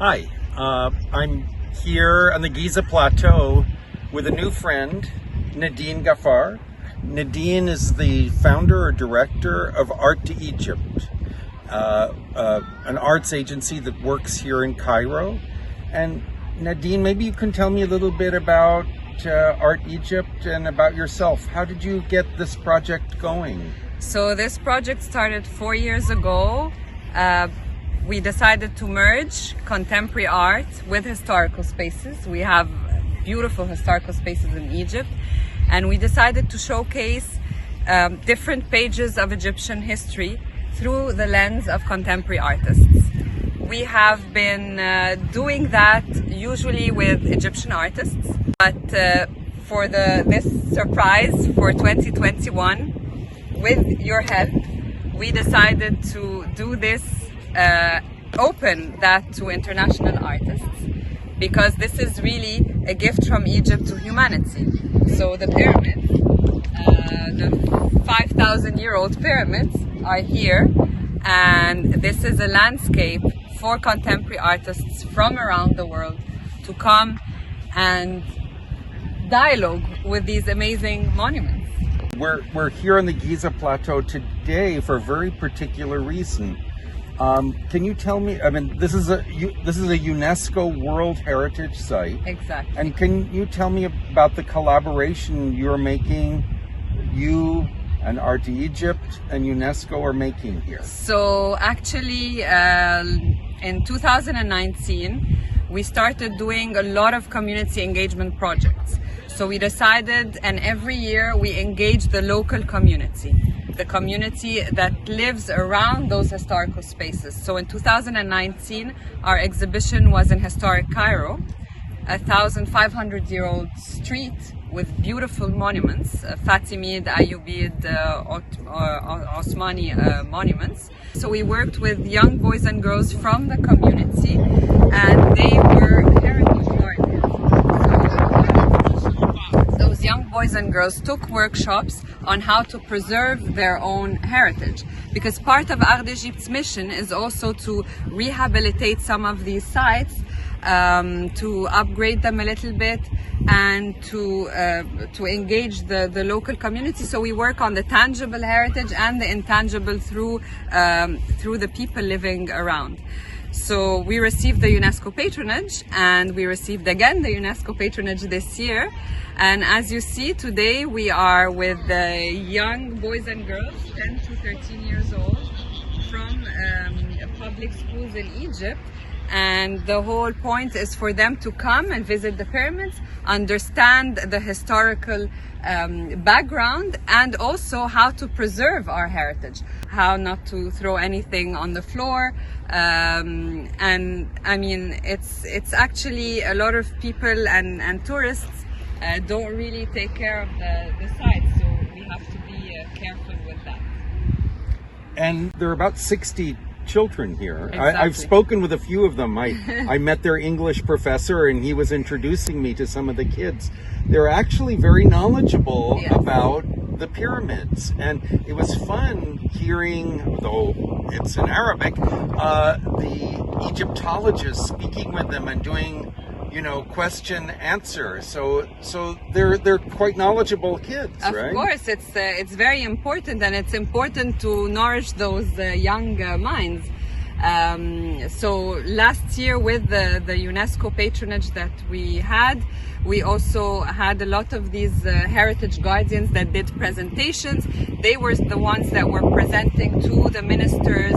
Hi, I'm here on the Giza Plateau with a new friend, Nadine Ghaffar. Nadine is the founder or director of Art to Egypt, an arts agency that works here in Cairo. And Nadine, maybe you can tell me a little bit about Art Egypt and about yourself. How did you get this project going? So this project started 4 years ago. We decided to merge contemporary art with historical spaces. We have beautiful historical spaces in Egypt, and we decided to showcase different pages of Egyptian history through the lens of contemporary artists. We have been doing that usually with Egyptian artists, but for this surprise for 2021, with your help, we decided to do this, open that to international artists, because this is really a gift from Egypt to humanity. So the pyramids, the 5,000-year-old pyramids are here, and this is a landscape for contemporary artists from around the world to come and dialogue with these amazing monuments. We're here on the Giza Plateau today for a very particular reason. Can you tell me? I mean, this is a UNESCO World Heritage Site. Exactly. And can you tell me about the collaboration you're making, you and Art to Egypt and UNESCO are making here? So actually, in 2019, we started doing a lot of community engagement projects. So we decided, and every year we engage the local community, the community that lives around those historical spaces. So in 2019, our exhibition was in historic Cairo, a 1,500-year-old street with beautiful monuments, Fatimid, Ayyubid, Osmani monuments. So we worked with young boys and girls from the community, and they were heritage guardians. So those young boys and girls took workshops on how to preserve their own heritage, because part of Art d'Egypte's mission is also to rehabilitate some of these sites, to upgrade them a little bit, and to engage the local community. So we work on the tangible heritage and the intangible through the people living around. So we received the UNESCO patronage, and we received again the UNESCO patronage this year. And as you see today, we are with young boys and girls, 10 to 13 years old, from public schools in Egypt. And the whole point is for them to come and visit the pyramids, understand the historical background, and also how to preserve our heritage, how not to throw anything on the floor. And I mean, it's actually a lot of people and tourists don't really take care of the sites, so we have to be careful with that. And there are about 60 children here. Exactly. I've spoken with a few of them. I met their English professor, and he was introducing me to some of the kids. They're actually very knowledgeable Yes. about the pyramids, and it was fun hearing, though it's in Arabic, the Egyptologists speaking with them and doing, question answer. So they're quite knowledgeable kids, right? Of course, it's very important, and it's important to nourish those young minds. So last year, with the UNESCO patronage that we had, we also had a lot of these heritage guardians that did presentations. They were the ones that were presenting to the ministers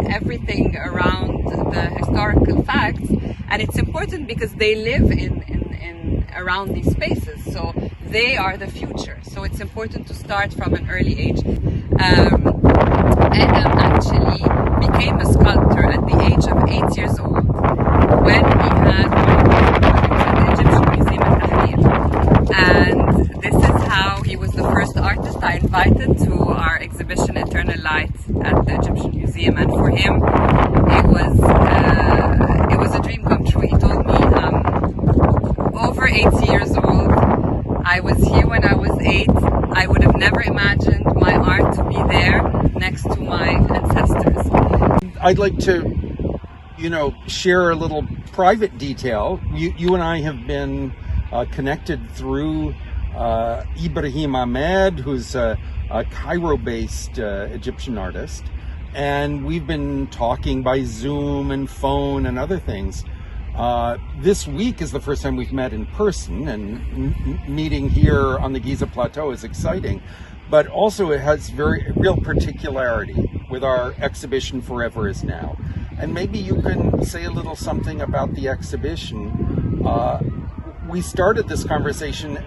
everything around the historical facts. And it's important because they live in around these spaces, so they are the future. So it's important to start from an early age. Adam actually became a sculptor at the age of 8 years old when he had projects at the Egyptian Museum at Tahrir. And this is how he was the first artist I invited to our exhibition Eternal Light at the Egyptian Museum. And for him, it was a dream come true. He told me, over 80 years old, I was here when I was 8. I would have never imagined my art to be there next to my ancestors. I'd like to share a little private detail. You and I have been connected through Ibrahim Ahmed, who's a Cairo-based Egyptian artist, and we've been talking by Zoom and phone and other things. This week is the first time we've met in person, and meeting here on the Giza Plateau is exciting. But also it has very real particularity with our exhibition Forever Is Now. And maybe you can say a little something about the exhibition. We started this conversation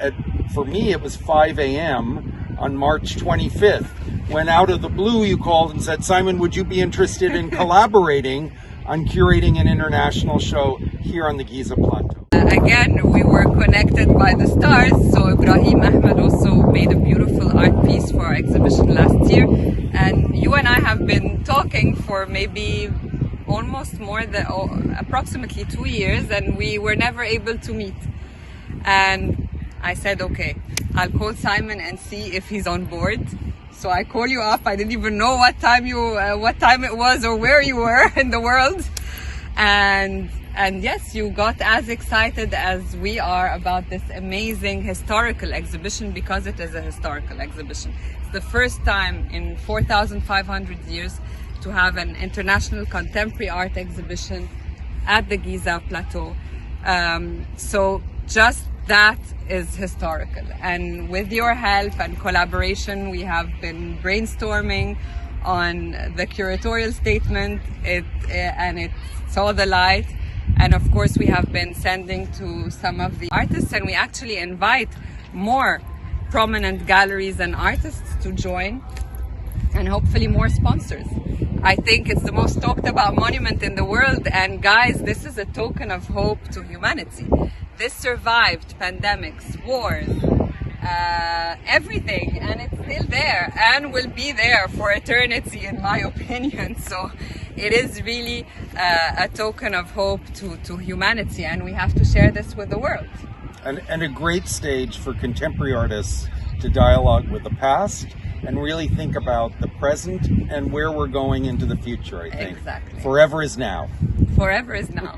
for me, it was 5 a.m. on March 25th, when out of the blue you called and said, Simon, would you be interested in collaborating on curating an international show here on the Giza Plateau? Again, we were connected by the stars, so Ibrahim Ahmed also made a beautiful art piece for our exhibition last year, and you and I have been talking for maybe almost approximately 2 years, and we were never able to meet. And I said, okay, I'll call Simon and see if he's on board. So I call you up. I didn't even know what time it was or where you were in the world. And yes, you got as excited as we are about this amazing historical exhibition, because it is a historical exhibition. It's the first time in 4,500 years to have an international contemporary art exhibition at the Giza Plateau. So just that is historical. And with your help and collaboration, we have been brainstorming on the curatorial statement, and it saw the light. And of course, we have been sending to some of the artists, and we actually invite more prominent galleries and artists to join, and hopefully more sponsors. I think it's the most talked about monument in the world, and guys, this is a token of hope to humanity. This survived pandemics, wars, everything, and it's still there and will be there for eternity, in my opinion. So it is really a token of hope to humanity, and we have to share this with the world. And a great stage for contemporary artists to dialogue with the past and really think about the present and where we're going into the future, I think. Exactly. Forever is now. Forever is now.